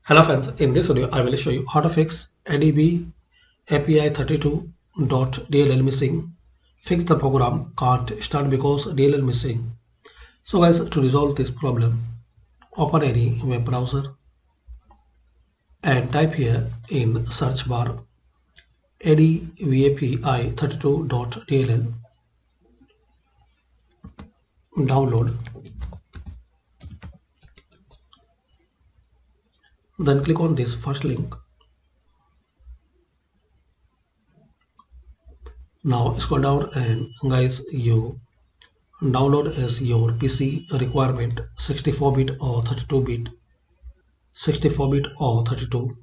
Hello friends, in this video I will show you how to fix Advapi32.Dll missing. Fix the program can't start because DLL missing. So guys, to resolve this problem, open any web browser and type here in search bar Advapi32.Dll, download, then click on this first link. Now scroll down and guys, you download as your PC requirement 64-bit or 32-bit, 64-bit or 32.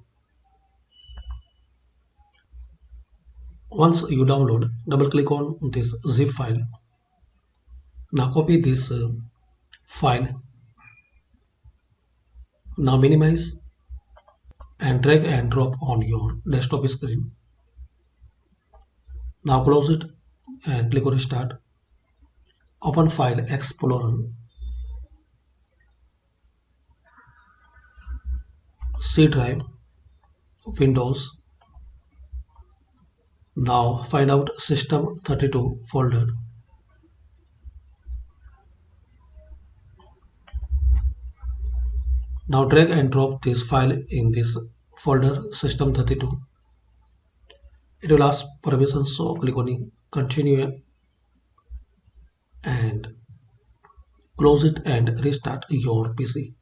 Once you download, double click on this zip file. Now copy this file. Now minimize and drag and drop on your desktop screen. Now close it and click on Restart. Open File Explorer, C drive, Windows. Now find out System32 folder. Now drag and drop this file in this folder System32. It will ask permissions, so click on Continue and close it and restart your PC.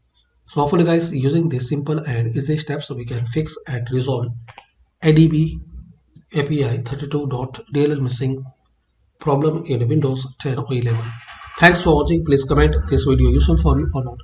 So hopefully guys, using these simple and easy steps, we can fix and resolve Advapi32.Dll missing problem in Windows 10 or 11. Thanks for watching. Please comment this video useful for you or not.